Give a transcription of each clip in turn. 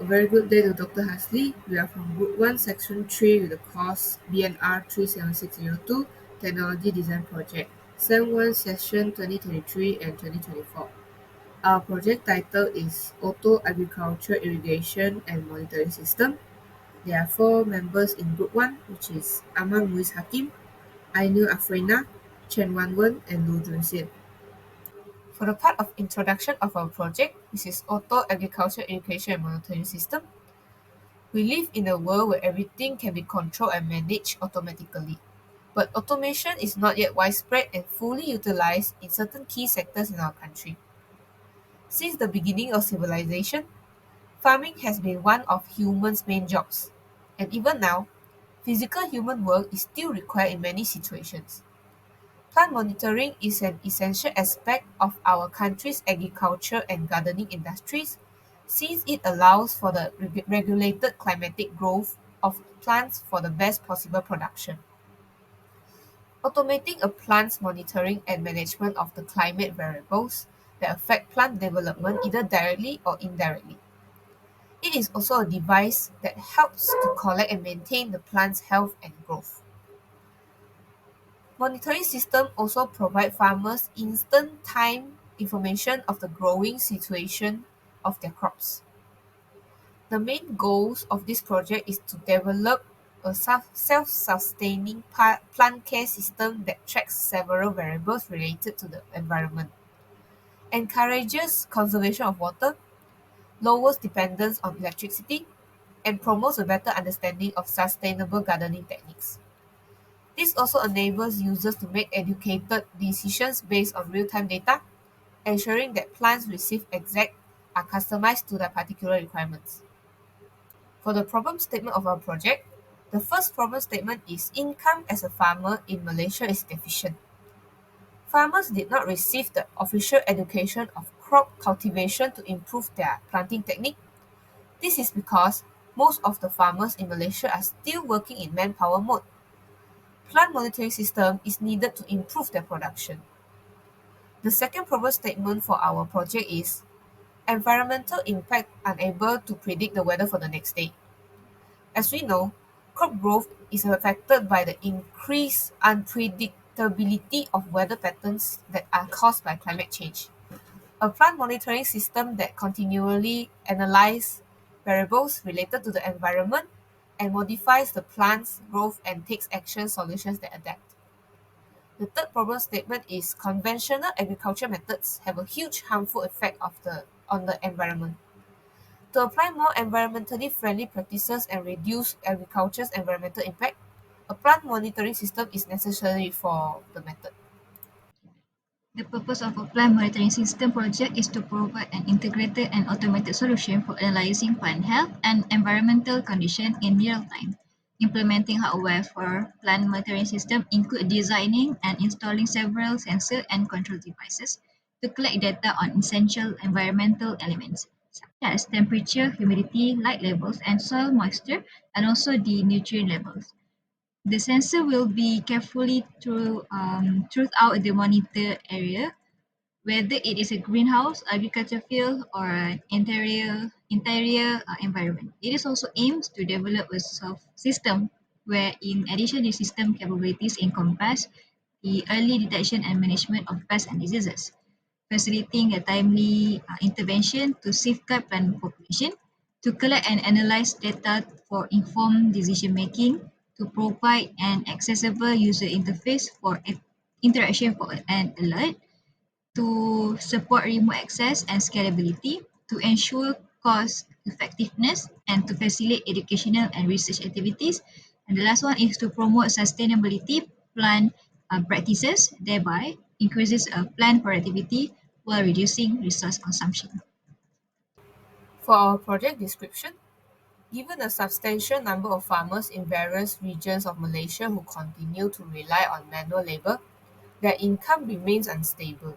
A very good day to Dr. Hasley. We are from Group 1, Section 3 with the course BNR 37602, Technology Design Project, Sem 1, Session 2023 and 2024. Our project title is Auto Agriculture Irrigation and Monitoring System. There are 4 members in Group 1, which is Aman Muiz Hakim, Ainul Afrina, Chen Wanwen, and Lu Junxian. For the part of introduction of our project, which is Auto Agriculture Irrigation and Monitoring System, we live in a world where everything can be controlled and managed automatically. But automation is not yet widespread and fully utilized in certain key sectors in our country. Since the beginning of civilization, farming has been one of humans' main jobs. And even now, physical human work is still required in many situations. Plant monitoring is an essential aspect of our country's agriculture and gardening industries since it allows for the regulated climatic growth of plants for the best possible production. Automating a plant's monitoring and management of the climate variables that affect plant development either directly or indirectly. It is also a device that helps to collect and maintain the plant's health and growth. Monitoring systems also provide farmers instant time information of the growing situation of their crops. The main goals of this project is to develop a self-sustaining plant care system that tracks several variables related to the environment, encourages conservation of water, lowers dependence on electricity, and promotes a better understanding of sustainable gardening techniques. This also enables users to make educated decisions based on real-time data, ensuring that plans received are customized to their particular requirements. For the problem statement of our project, the first problem statement is income as a farmer in Malaysia is deficient. Farmers did not receive the official education of crop cultivation to improve their planting technique. This is because most of the farmers in Malaysia are still working in manpower mode. Plant monitoring system is needed to improve their production. The second problem statement for our project is environmental impact unable to predict the weather for the next day. As we know, crop growth is affected by the increased unpredictability of weather patterns that are caused by climate change. A plant monitoring system that continually analyzes variables related to the environment and modifies the plant's growth and takes action solutions that adapt. The third problem statement is conventional agriculture methods have a huge harmful effect on the environment. To apply more environmentally friendly practices and reduce agriculture's environmental impact, a plant monitoring system is necessary for the method. The purpose of a plant monitoring system project is to provide an integrated and automated solution for analyzing plant health and environmental condition in real time. Implementing hardware for plant monitoring system include designing and installing several sensor and control devices to collect data on essential environmental elements such as temperature, humidity, light levels, and soil moisture, and also the nutrient levels. The sensor will be carefully throughout the monitor area, whether it is a greenhouse, agriculture field, or an interior environment. It is also aims to develop a system where, in addition, the system capabilities encompass the early detection and management of pests and diseases, facilitating a timely intervention to safeguard plant population, to collect and analyze data for informed decision making, to provide an accessible user interface for interaction for an alert, to support remote access and scalability, to ensure cost effectiveness, and to facilitate educational and research activities. And the last one is to promote sustainability plant practices, thereby increases plant productivity while reducing resource consumption. For our project description, given a substantial number of farmers in various regions of Malaysia who continue to rely on manual labor, their income remains unstable.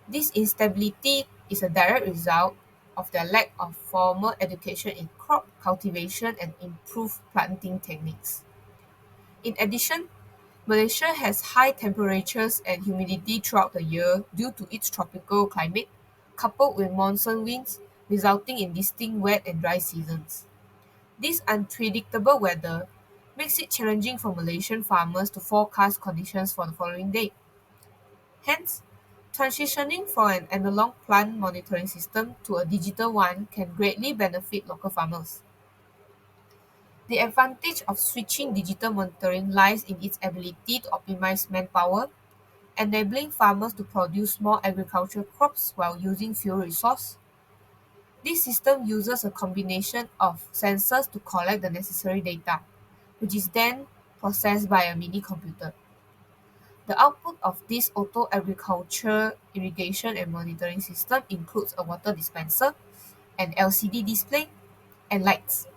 This instability is a direct result of their lack of formal education in crop cultivation and improved planting techniques. In addition, Malaysia has high temperatures and humidity throughout the year due to its tropical climate, coupled with monsoon winds, resulting in distinct wet and dry seasons. This unpredictable weather makes it challenging for Malaysian farmers to forecast conditions for the following day. Hence, transitioning from an analog plant monitoring system to a digital one can greatly benefit local farmers. The advantage of switching digital monitoring lies in its ability to optimize manpower, enabling farmers to produce more agricultural crops while using fewer resources. This system uses a combination of sensors to collect the necessary data, which is then processed by a mini computer. The output of this auto agriculture irrigation and monitoring system includes a water dispenser, an LCD display, and lights.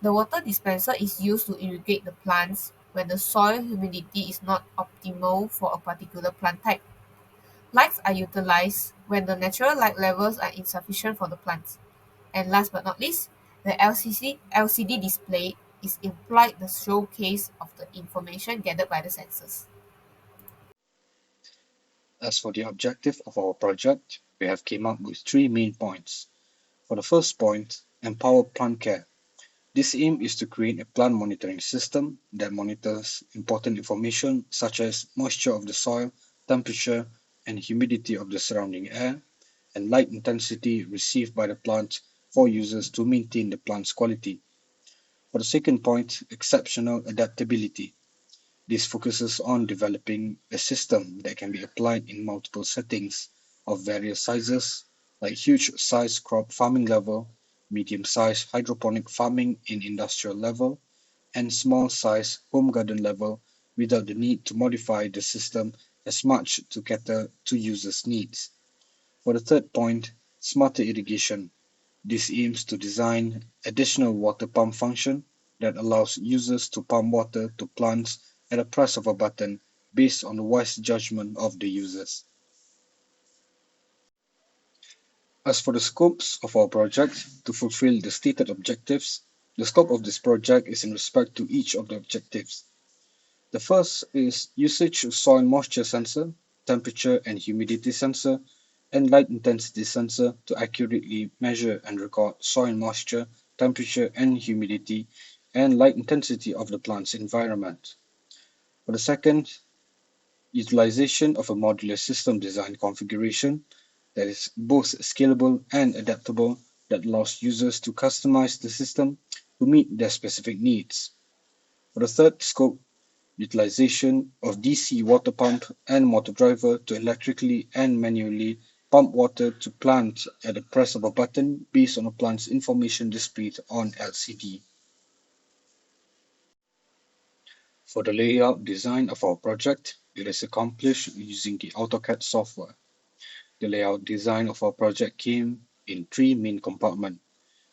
The water dispenser is used to irrigate the plants when the soil humidity is not optimal for a particular plant type. Lights are utilized when the natural light levels are insufficient for the plants. And last but not least, the LCD display is implied the showcase of the information gathered by the sensors. As for the objective of our project, we have came up with three main points. For the first point, empower plant care. This aim is to create a plant monitoring system that monitors important information such as moisture of the soil, temperature and humidity of the surrounding air, and light intensity received by the plant for users to maintain the plant's quality. For the second point, exceptional adaptability. This focuses on developing a system that can be applied in multiple settings of various sizes, like huge size crop farming level, medium size hydroponic farming in industrial level, and small size home garden level without the need to modify the system as much to cater to users' needs. For the third point, smarter irrigation. This aims to design additional water pump function that allows users to pump water to plants at a press of a button based on the wise judgment of the users. As for the scopes of our project to fulfill the stated objectives, the scope of this project is in respect to each of the objectives. The first is usage of soil moisture sensor, temperature and humidity sensor, and light intensity sensor to accurately measure and record soil moisture, temperature and humidity, and light intensity of the plant's environment. For the second, utilization of a modular system design configuration that is both scalable and adaptable that allows users to customize the system to meet their specific needs. For the third scope, utilization of DC water pump and motor driver to electrically and manually pump water to plants at the press of a button based on a plant's information displayed on LCD. For the layout design of our project, it is accomplished using the AutoCAD software. The layout design of our project came in three main compartments: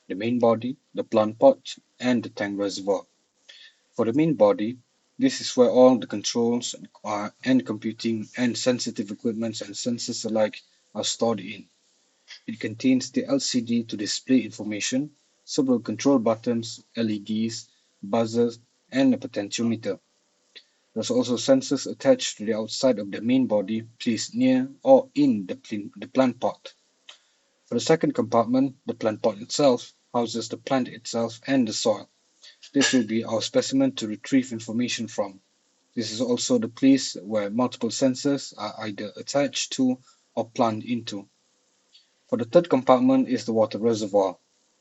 the main body, the plant pot, and the tank reservoir. For the main body, this is where all the controls and computing and sensitive equipments and sensors alike are stored in. It contains the LCD to display information, several control buttons, LEDs, buzzers, and a potentiometer. There's also sensors attached to the outside of the main body placed near or in the plant pot. For the second compartment, the plant pot itself houses the plant itself and the soil. This will be our specimen to retrieve information from. This is also the place where multiple sensors are either attached to or plugged into. For the third compartment is the water reservoir.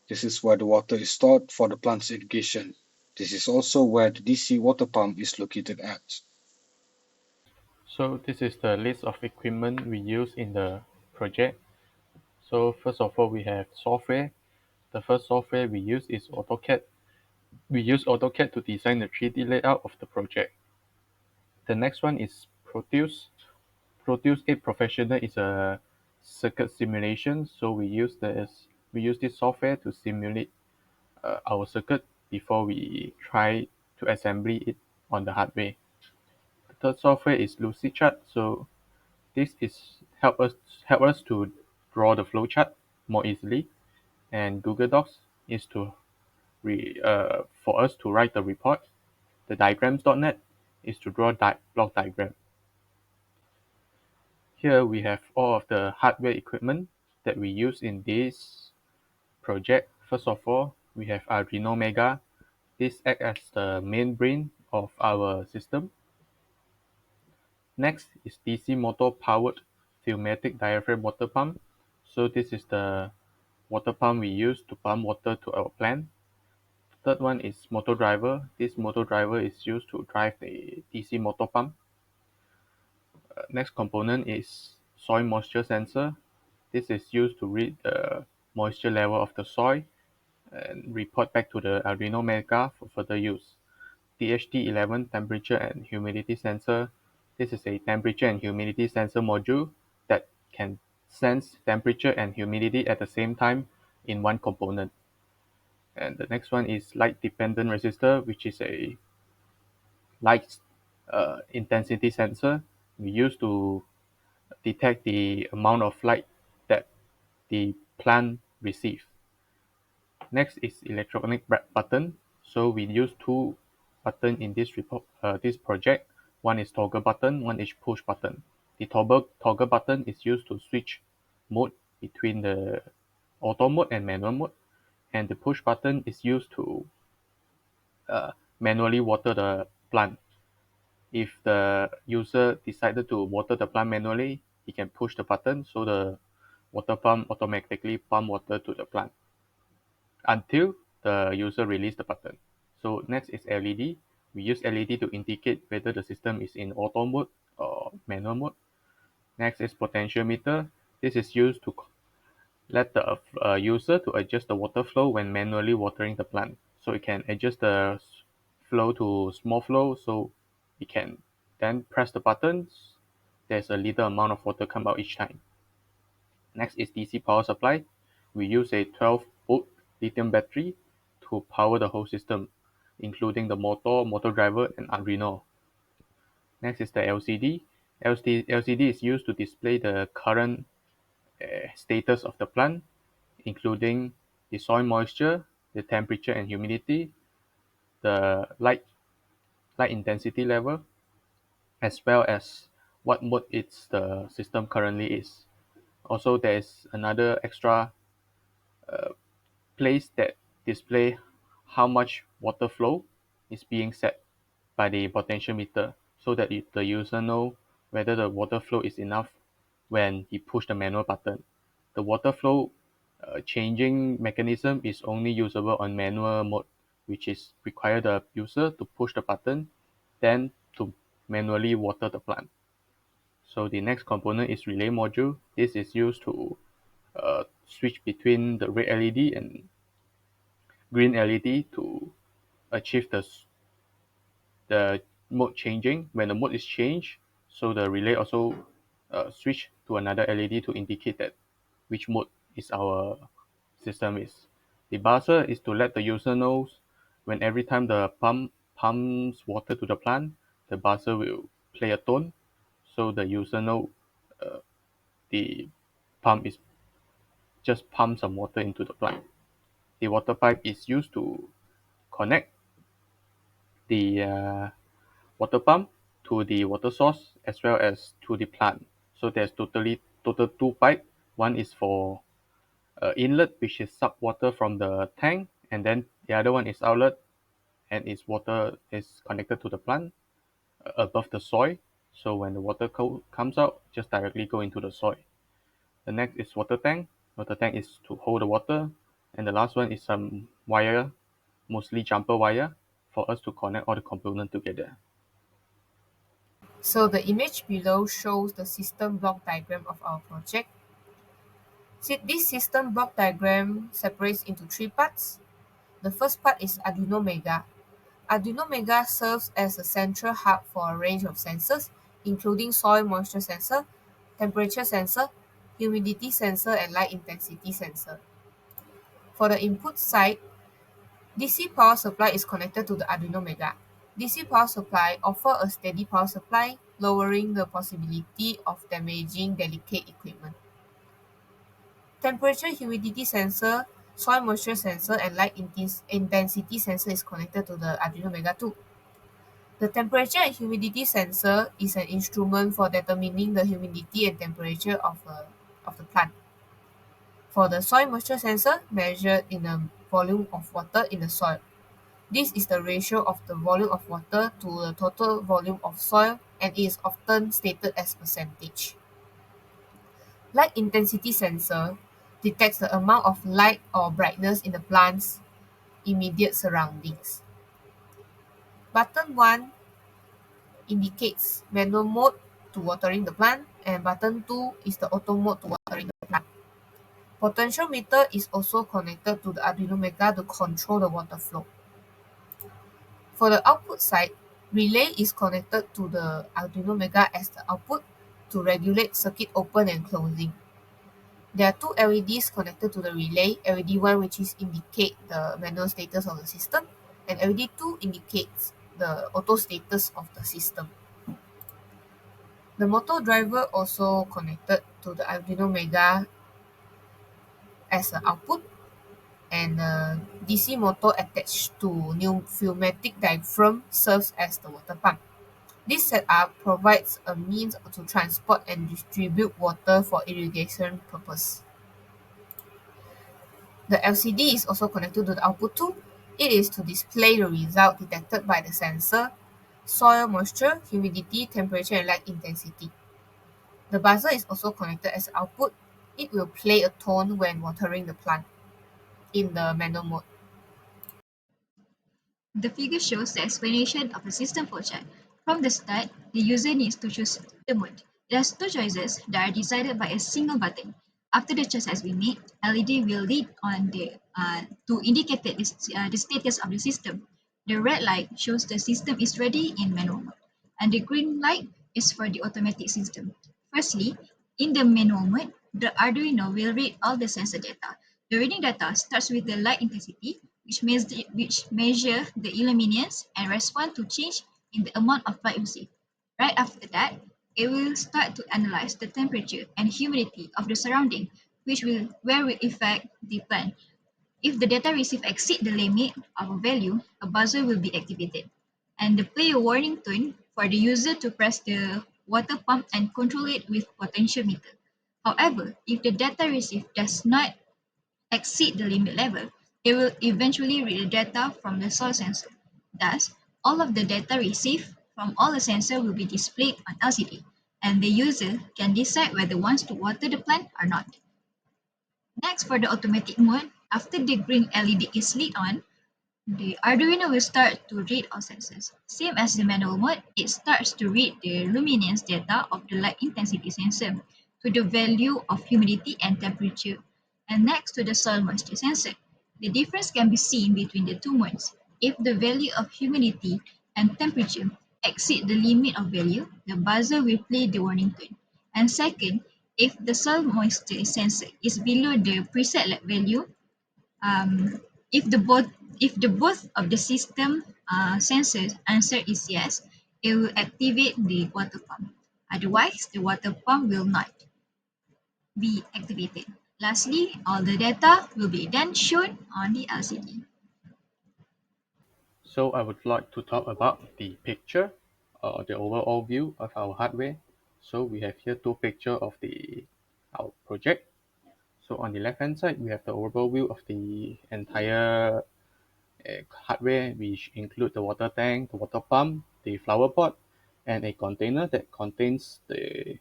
This is where the water is stored for the plant's irrigation. This is also where the DC water pump is located at. So this is the list of equipment we use in the project. So first of all, we have software. The first software we use is AutoCAD. We use AutoCAD to design the 3D layout of the project. The next one is Proteus. Proteus 8 Professional is a circuit simulation. So we use this software to simulate our circuit before we try to assembly it on the hardware. The third software is Lucidchart. So this is help us to draw the flowchart more easily, and Google Docs is for us to write the report. The diagrams.net is to draw block diagram. Here we have all of the hardware equipment that we use in this project, first of all, we have Arduino Mega. This acts as the main brain of our system. Next is DC motor powered pneumatic diaphragm water pump. So this is the water pump we use to pump water to our plant. Third one is motor driver. This motor driver is used to drive the DC motor pump. Next component is soil moisture sensor. This is used to read the moisture level of the soil and report back to the Arduino Mega for further use. THT11 temperature and humidity sensor. This is a temperature and humidity sensor module that can sense temperature and humidity at the same time in one component. And the next one is light dependent resistor, which is a light intensity sensor we use to detect the amount of light that the plant receives. Next is electronic button. So we use two button in this project. One is toggle button, one is push button. The toggle button is used to switch mode between the auto mode and manual mode, and the push button is used to manually water the plant. If the user decided to water the plant manually, he can push the button so the water pump automatically pump water to the plant until the user release the button. So next is LED. We use LED to indicate whether the system is in auto mode or manual mode. Next is potentiometer. This is used to let the user to adjust the water flow when manually watering the plant. So it can adjust the flow to small flow, so it can then press the buttons. There's a little amount of water come out each time. Next is DC power supply. We use a 12-volt lithium battery to power the whole system, including the motor driver, and Arduino. Next is the LCD. LCD is used to display the current status of the plant, including the soil moisture, the temperature and humidity, the light intensity level, as well as what mode the system currently is. Also, there is another extra place that display how much water flow is being set by the potentiometer so that the user know whether the water flow is enough when he push the manual button. The water flow changing mechanism is only usable on manual mode, which is require the user to push the button, then to manually water the plant. So the next component is relay module. This is used to switch between the red LED and green LED to achieve the mode changing. When the mode is changed, so the relay also switch to another LED to indicate that which mode is our system is. The buzzer is to let the user knows when every time the pump pumps water to the plant, the buzzer will play a tone, so the user know uh, the pump is just pump some water into the plant. The water pipe is used to connect the water pump to the water source as well as to the plant. So there's total two pipe. One is for inlet, which is suck water from the tank, and then the other one is outlet, and its water is connected to the plant above the soil. So when the water comes out, just directly go into the soil. The next is water tank. Water tank is to hold the water, and the last one is some wire, mostly jumper wire, for us to connect all the components together. So the image below shows the system block diagram of our project. This system block diagram separates into three parts. The first part is Arduino Mega. Arduino Mega serves as a central hub for a range of sensors, including soil moisture sensor, temperature sensor, humidity sensor, and light intensity sensor. For the input side, DC power supply is connected to the Arduino Mega. DC power supply offer a steady power supply, lowering the possibility of damaging delicate equipment. Temperature humidity sensor, soil moisture sensor, and light intensity sensor is connected to the Arduino Mega too. The temperature and humidity sensor is an instrument for determining the humidity and temperature of the plant. For the soil moisture sensor, measured in a volume of water in the soil. This is the ratio of the volume of water to the total volume of soil and is often stated as percentage. Light intensity sensor detects the amount of light or brightness in the plant's immediate surroundings. Button 1 indicates manual mode to watering the plant, and button 2 is the auto mode to watering the plant. Potentiometer is also connected to the Arduino Mega to control the water flow. For the output side, relay is connected to the Arduino Mega as the output to regulate circuit open and closing. There are two LEDs connected to the relay, LED 1 which is indicate the manual status of the system, and LED 2 indicates the auto status of the system. The motor driver also connected to the Arduino Mega as an output, and a DC motor attached to pneumatic diaphragm serves as the water pump. This setup provides a means to transport and distribute water for irrigation purpose. The LCD is also connected to the output too. It is to display the result detected by the sensor, soil moisture, humidity, temperature, and light intensity. The buzzer is also connected as output. It will play a tone when watering the plant in the manual mode. The figure shows the explanation of the system flowchart. From the start, the user needs to choose the mode. It has two choices that are decided by a single button. After the choice has been made, LED will lead on to indicate the status of the system. The red light shows the system is ready in manual mode, and the green light is for the automatic system. Firstly, in the manual mode, the Arduino will read all the sensor data. The reading data starts with the light intensity, which measure the illuminance and respond to change in the amount of light received. Right after that, it will start to analyze the temperature and humidity of the surrounding, where will affect the plant. If the data received exceed the limit of a value, a buzzer will be activated, and play a warning tone for the user to press the water pump and control it with potentiometer. However, if the data received does not exceed the limit level, it will eventually read the data from the soil sensor. Thus, all of the data received from all the sensors will be displayed on LCD, and the user can decide whether wants to water the plant or not. Next, for the automatic mode, after the green LED is lit on, the Arduino will start to read all sensors. Same as the manual mode, it starts to read the luminance data of the light intensity sensor to the value of humidity and temperature, and next to the soil moisture sensor. The difference can be seen between the two modes. If the value of humidity and temperature exceed the limit of value, the buzzer will play the warning tone. And second, if the soil moisture sensor is below the preset value, um, if the both of the system sensors answer is yes, it will activate the water pump. Otherwise, the water pump will not be activated. Lastly, all the data will be then shown on the LCD. So I would like to talk about the picture, the overall view of our hardware. So we have here two pictures of our project. So on the left hand side, we have the overall view of the entire hardware, which include the water tank, the water pump, the flower pot, and a container that contains the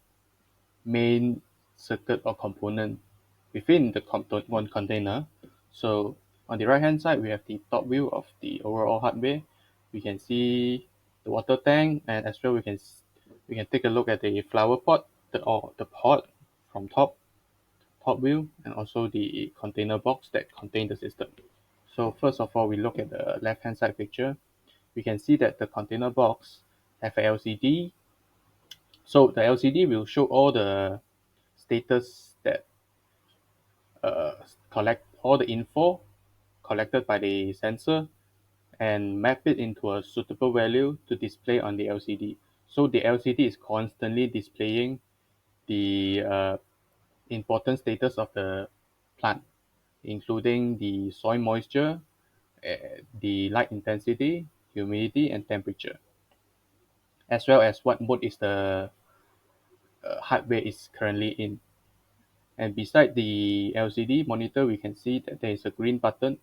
main circuit or component within the one container. So on the right hand side, we have the top view of the overall hardware. We can see the water tank, and as well we can take a look at the flower pot, or the pot from top view, and also the container box that contain the system. So first of all, we look at the left hand side picture. We can see that the container box have a LCD. So the LCD will show all the status that uh, collect all the info collected by the sensor and map it into a suitable value to display on the LCD. So the LCD is constantly displaying the important status of the plant, including the soil moisture, the light intensity, humidity, and temperature, as well as what mode is the hardware is currently in. And beside the LCD monitor, we can see that there is a green button.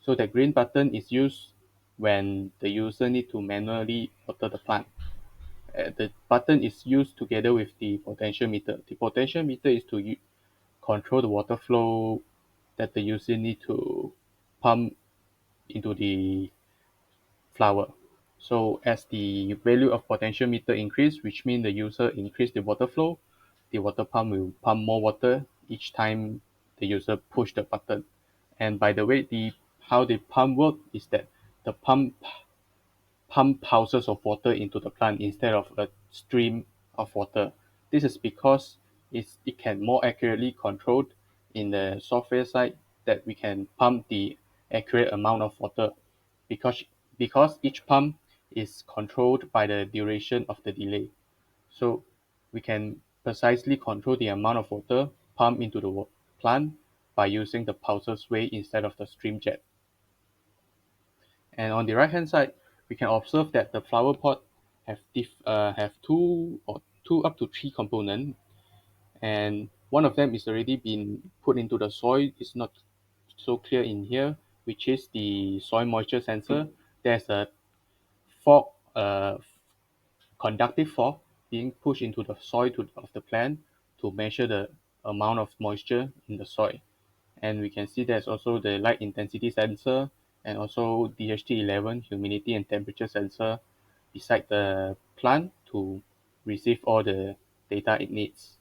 So the green button is used when the user need to manually water the plant. The button is used together with the potential meter. The potential meter is to control the water flow that the user need to pump into the flower. So as the value of potential meter increase, which means the user increase the water flow, the water pump will pump more water each time the user push the button. And by the way, the how the pump work is that the pump pulses of water into the plant instead of a stream of water. This is because it can more accurately control in the software side that we can pump the accurate amount of water because because each pump is controlled by the duration of the delay. So we can precisely control the amount of water pumped into the plant by using the pulses way instead of the stream jet. And on the right hand side, we can observe that the flower pot have two up to three components, and one of them is already been put into the soil. It's not so clear in here, which is the soil moisture sensor. There's a fork, conductive fork being pushed into the soil of the plant to measure the amount of moisture in the soil. And we can see there's also the light intensity sensor and also DHT11 humidity and temperature sensor beside the plant to receive all the data it needs.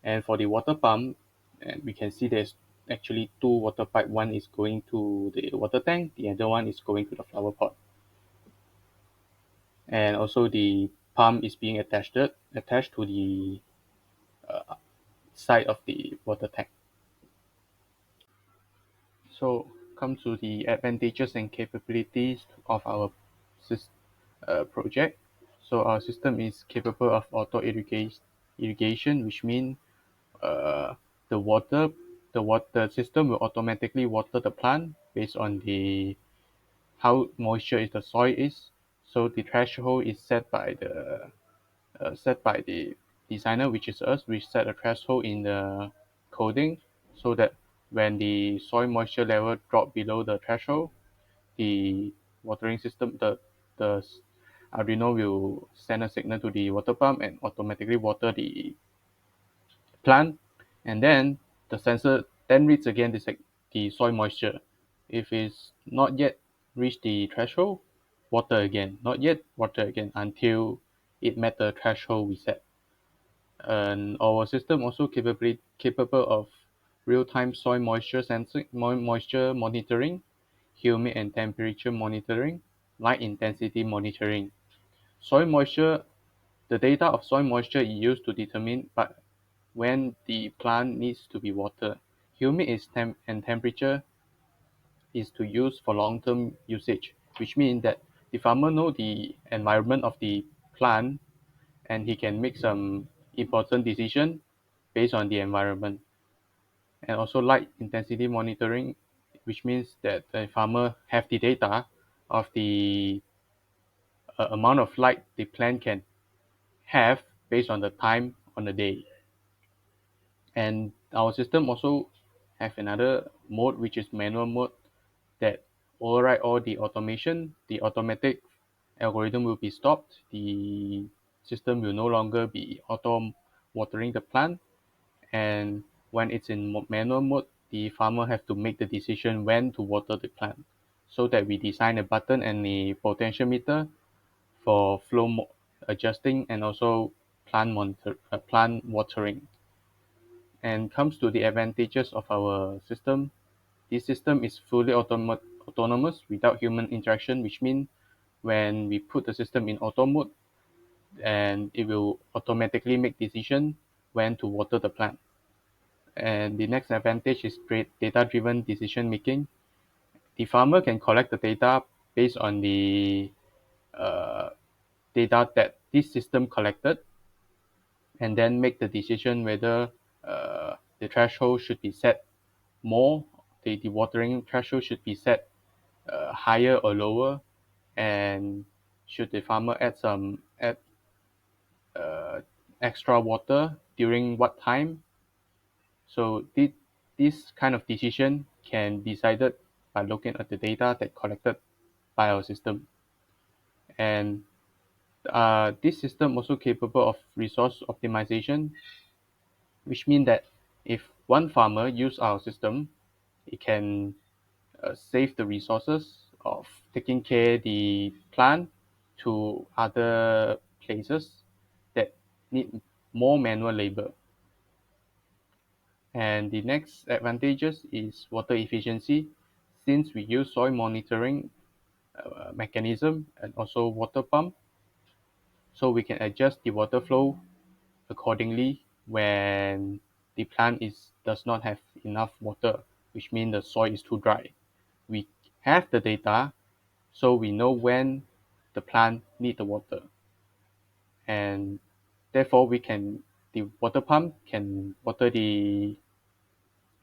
And for the water pump, and we can see there's actually two water pipe. One is going to the water tank, the other one is going to the flower pot. And also the pump is being attached to the side of the water tank. So come to the advantages and capabilities of our project. So our system is capable of irrigation, which means uh, the water the system will automatically water the plant based on the how moisture is the soil is. So the threshold is set by the designer, which is us. We set a threshold in the coding so that when the soil moisture level drop below the threshold, the watering system, the Arduino will send a signal to the water pump and automatically water the plant, and then the sensor then reads again the soil moisture. If it's not yet reached the threshold, water again. Not yet, water again until it met the threshold we set. And our system also capable of real-time soil moisture sensing, moisture monitoring, humid and temperature monitoring, light intensity monitoring. Soil moisture, the data of soil moisture is used to determine but when the plant needs to be watered. Humid is and temperature is to use for long-term usage, which means that the farmer know the environment of the plant and he can make some important decision based on the environment. And also light intensity monitoring, which means that the farmer have the data of the amount of light the plant can have based on the time on the day. And our system also have another mode, which is manual mode, that override all the automation. The automatic algorithm will be stopped. The system will no longer be auto watering the plant. And when it's in manual mode, the farmer have to make the decision when to water the plant. So that we design a button and a potential meter for adjusting and also plant watering. And comes to the advantages of our system. This system is fully autonomous without human interaction, which means when we put the system in auto mode, and it will automatically make decision when to water the plant. And the next advantage is great data-driven decision making. The farmer can collect the data based on the uh, data that this system collected, and then make the decision whether the threshold should be set more, the watering threshold should be set higher or lower, and should the farmer add uh, extra water during what time, So this kind of decision can be decided by looking at the data that collected by our system. And this system also capable of resource optimization, which means that if one farmer use our system, it can save the resources of taking care the plant to other places that need more manual labor. And the next advantages is water efficiency, since we use soil monitoring mechanism and also water pump, so we can adjust the water flow accordingly when the plant does not have enough water, which means the soil is too dry. We have the data, so we know when the plant need the water, and therefore the water pump can water the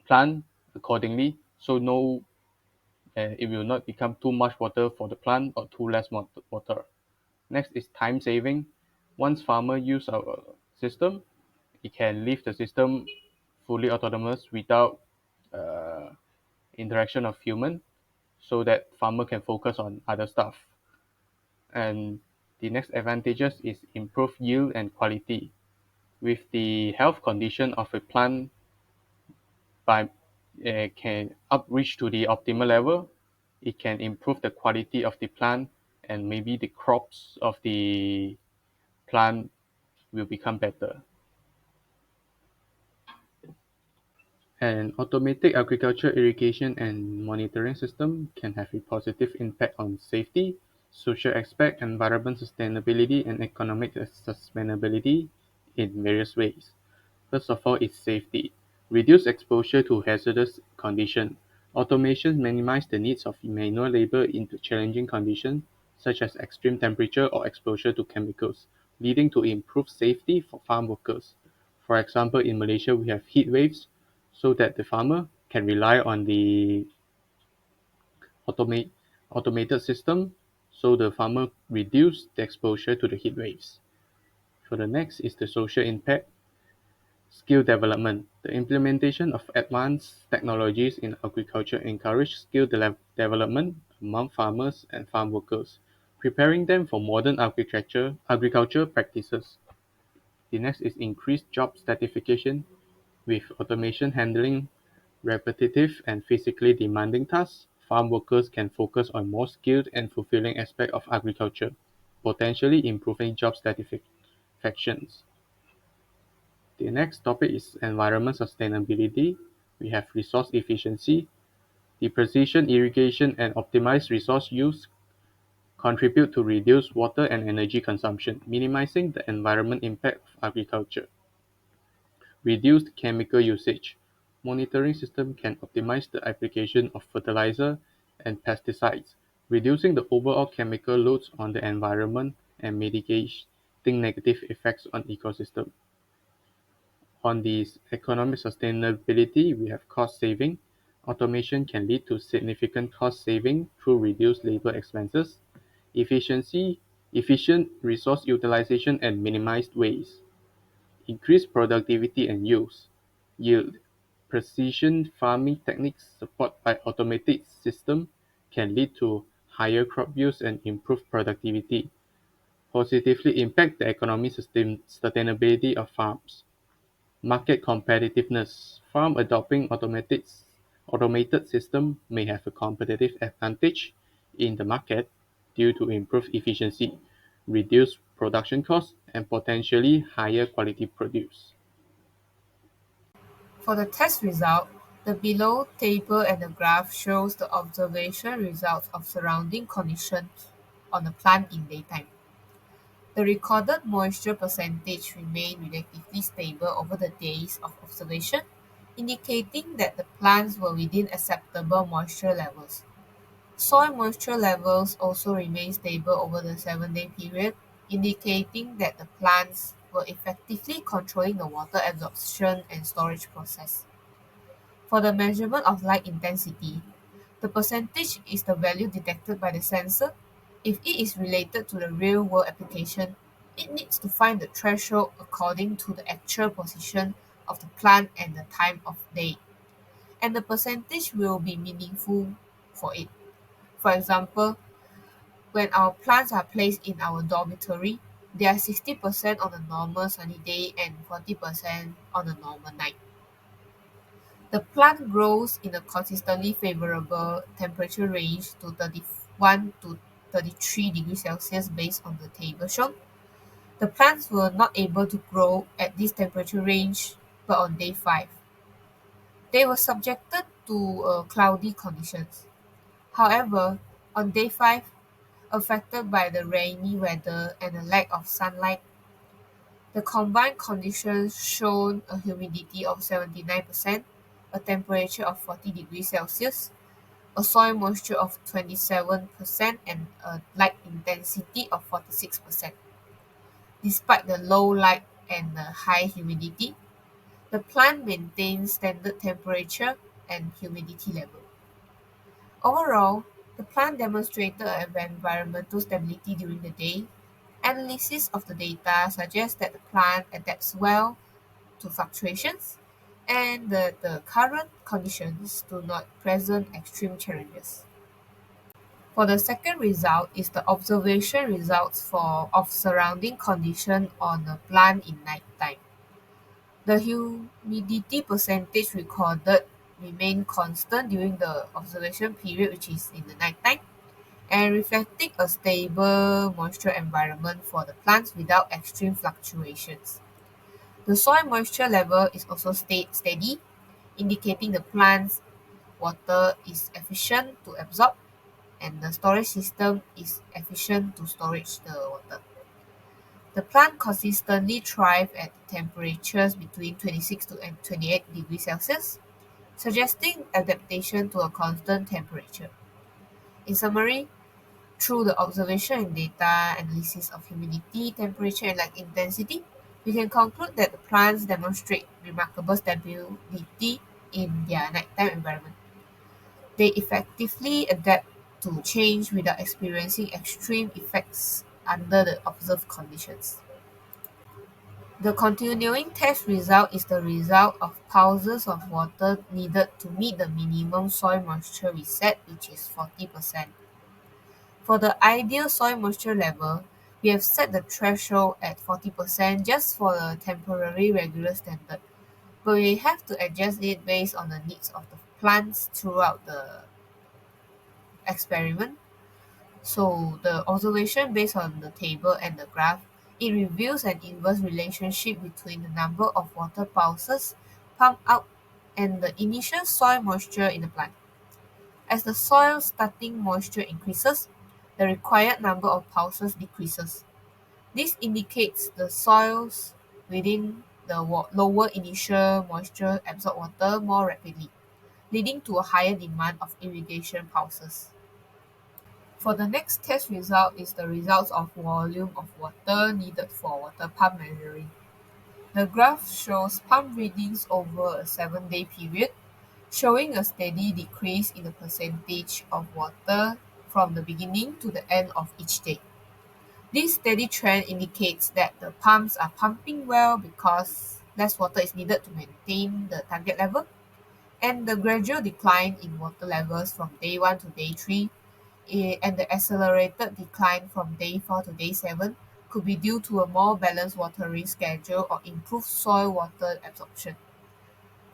plant accordingly, so no it will not become too much water for the plant or too less water. Next is time saving. Once farmer use our system, it can leave the system fully autonomous without uh, interaction of human, so that farmer can focus on other stuff. And the next advantages is improved yield and quality. With the health condition of a plant by can up reach to the optimal level, it can improve the quality of the plant, and maybe the crops of the plant will become better. An automated agriculture irrigation and monitoring system can have a positive impact on safety, social aspect, environment sustainability, and economic sustainability in various ways. First of all is safety. Reduce exposure to hazardous conditions. Automation minimize the needs of manual labor in challenging conditions, such as extreme temperature or exposure to chemicals, leading to improved safety for farm workers. For example, in Malaysia, we have heat waves, so that the farmer can rely on the automate, automated system, so the farmer reduce the exposure to the heat waves. For the next is the social impact. Skill development. The implementation of advanced technologies in agriculture encourage skill development among farmers and farm workers, preparing them for modern agriculture practices. The next is increased job stratification. With automation handling repetitive and physically demanding tasks, farm workers can focus on more skilled and fulfilling aspects of agriculture, potentially improving job satisfactions. The next topic is environment sustainability. We have resource efficiency. The precision irrigation and optimized resource use contribute to reduced water and energy consumption, minimizing the environment impact of agriculture. Reduced chemical usage. Monitoring system can optimize the application of fertilizer and pesticides, reducing the overall chemical loads on the environment and mitigating negative effects on ecosystem. On the economic sustainability, we have cost saving. Automation can lead to significant cost saving through reduced labor expenses, efficiency, efficient resource utilization, and minimized waste. Increased productivity and yield. Precision farming techniques supported by automated systems can lead to higher crop yields and improved productivity, positively impact the economic sustainability of farms. Market competitiveness. Farm adopting automated system may have a competitive advantage in the market due to improved efficiency, reduced production costs, and potentially higher quality produce. For the test result, the below table and the graph shows the observation results of surrounding conditions on the plant in daytime. The recorded moisture percentage remained relatively stable over the days of observation, indicating that the plants were within acceptable moisture levels. Soil moisture levels also remained stable over the 7-day period, indicating that the plants were effectively controlling the water absorption and storage process. For the measurement of light intensity, the percentage is the value detected by the sensor. If it is related to the real-world application, it needs to find the threshold according to the actual position of the plant and the time of day, and the percentage will be meaningful for it. For example, when our plants are placed in our dormitory, they are 60% on a normal sunny day and 40% on a normal night. The plant grows in a consistently favorable temperature range to 31 to 33 degrees Celsius based on the table shown. The plants were not able to grow at this temperature range, but on day 5, they were subjected to cloudy conditions. However, on day 5, affected by the rainy weather and a lack of sunlight, the combined conditions showed a humidity of 79%, a temperature of 40 degrees Celsius, a soil moisture of 27%, and a light intensity of 46%. Despite the low light and the high humidity, the plant maintains standard temperature and humidity level. Overall, the plant demonstrated environmental stability during the day. Analysis of the data suggests that the plant adapts well to fluctuations and that the current conditions do not present extreme challenges. For the second result is the observation results for of surrounding condition on a plant in nighttime. The humidity percentage recorded remained constant during the observation period, which is in the nighttime, and reflecting a stable moisture environment for the plants without extreme fluctuations. The soil moisture level is also stayed steady, indicating the plant's water is efficient to absorb and the storage system is efficient to storage the water. The plant consistently thrives at temperatures between 26 to 28 degrees Celsius, suggesting adaptation to a constant temperature. In summary, through the observation and data analysis of humidity, temperature, and light intensity, we can conclude that the plants demonstrate remarkable stability in their nighttime environment. They effectively adapt to change without experiencing extreme effects under the observed conditions. The continuing test result is the result of pulses of water needed to meet the minimum soil moisture we set, which is 40%. For the ideal soil moisture level, we have set the threshold at 40% just for the temporary regular standard, but we have to adjust it based on the needs of the plants throughout the experiment. So the observation based on the table and the graph, it reveals an inverse relationship between the number of water pulses pumped out and the initial soil moisture in the plant. As the soil starting moisture increases, the required number of pulses decreases. This indicates the soils within the lower initial moisture absorb water more rapidly, leading to a higher demand of irrigation pulses. For the next test result is the results of volume of water needed for water pump measuring. The graph shows pump readings over a 7-day period, showing a steady decrease in the percentage of water from the beginning to the end of each day. This steady trend indicates that the pumps are pumping well because less water is needed to maintain the target level, and the gradual decline in water levels from day 1 to day 3 and the accelerated decline from day 4 to day 7 could be due to a more balanced watering schedule or improved soil water absorption.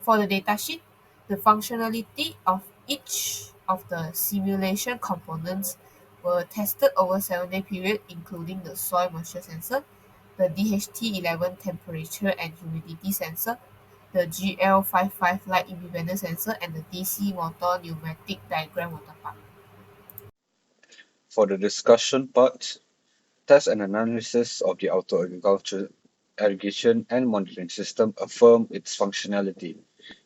For the datasheet, the functionality of each of the simulation components were tested over 7-day period, including the soil moisture sensor, the DHT11 temperature and humidity sensor, the GL55 light independent sensor, and the DC motor pneumatic diagram water pump. For the discussion part, test and analysis of the auto agriculture irrigation and monitoring system affirm its functionality,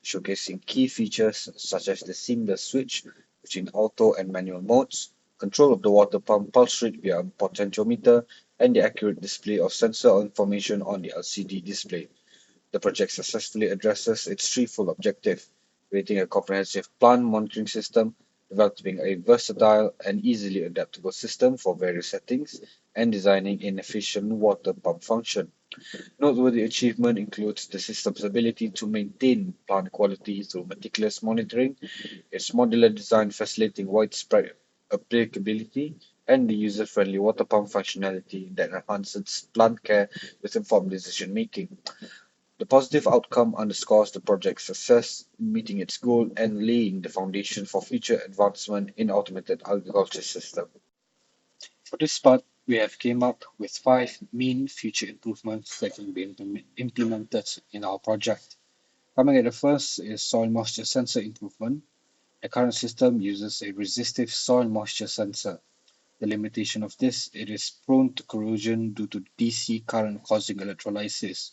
showcasing key features such as the seamless switch between auto and manual modes, control of the water pump pulse rate via a potentiometer, and the accurate display of sensor information on the LCD display. The project successfully addresses its threefold objective: creating a comprehensive plant monitoring system developing a versatile and easily adaptable system for various settings, and designing an efficient water pump function. Noteworthy achievement includes the system's ability to maintain plant quality through meticulous monitoring, its modular design facilitating widespread applicability, and the user-friendly water pump functionality that enhances plant care with informed decision making. The positive outcome underscores the project's success in meeting its goal and laying the foundation for future advancement in automated agriculture system. For this part, we have came up with five main future improvements that can be implemented in our project. Coming at the first is soil moisture sensor improvement. The current system uses a resistive soil moisture sensor. The limitation of this, it is prone to corrosion due to DC current causing electrolysis.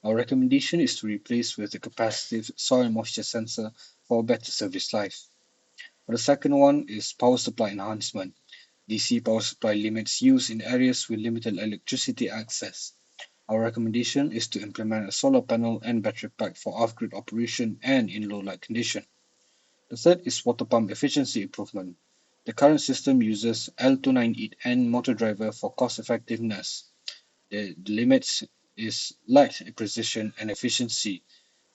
Our recommendation is to replace with a capacitive soil moisture sensor for a better service life. The second one is power supply enhancement. DC power supply limits use in areas with limited electricity access. Our recommendation is to implement a solar panel and battery pack for off-grid operation and in low light condition. The third is water pump efficiency improvement. The current system uses L298N motor driver for cost effectiveness. The limits is light precision and efficiency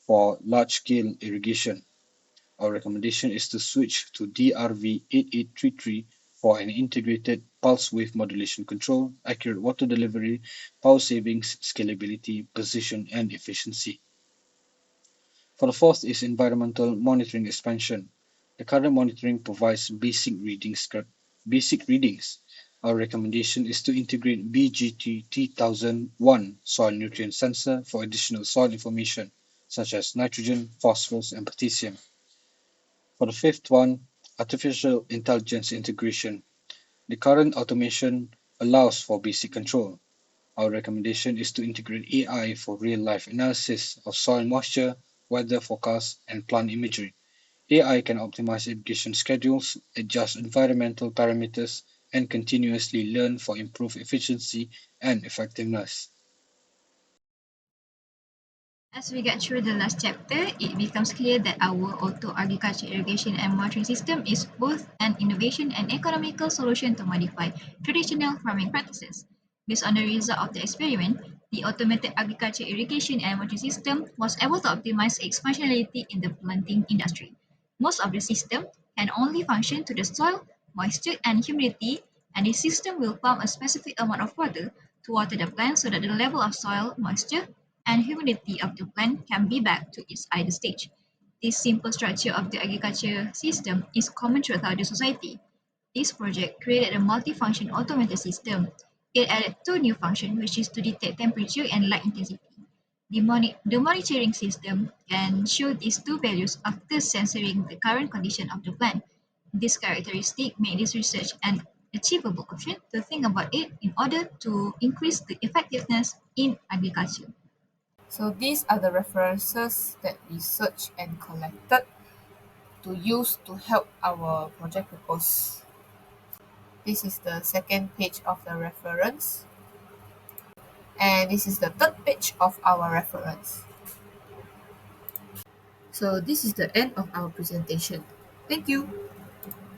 for large scale irrigation. Our recommendation is to switch to DRV8833 for an integrated pulse wave modulation control, accurate water delivery, power savings, scalability, precision, and efficiency. For the fourth is environmental monitoring expansion. The current monitoring provides basic readings. Our recommendation is to integrate BGT T1001 soil nutrient sensor for additional soil information such as nitrogen, phosphorus, and potassium. For the fifth one, artificial intelligence integration. The current automation allows for basic control. Our recommendation is to integrate AI for real-life analysis of soil moisture, weather forecasts, and plant imagery. AI can optimize irrigation schedules, adjust environmental parameters, and continuously learn for improved efficiency and effectiveness. As we get through the last chapter, it becomes clear that our auto agriculture irrigation and monitoring system is both an innovation and economical solution to modify traditional farming practices. Based on the result of the experiment, the automated agriculture irrigation and monitoring system was able to optimize its functionality in the planting industry. Most of the system can only function to the soil, moisture, and humidity, and the system will pump a specific amount of water to water the plant so that the level of soil, moisture, and humidity of the plant can be back to its ideal stage. This simple structure of the agriculture system is common throughout the society. This project created a multifunction automated system. It added two new functions, which is to detect temperature and light intensity. The monitoring system can show these two values after censoring the current condition of the plant. This characteristic made this research an achievable option to think about it in order to increase the effectiveness in agriculture. So these are the references that we searched and collected to use to help our project purpose. This is the second page of the reference, and this is the third page of our reference. So this is the end of our presentation. Thank you.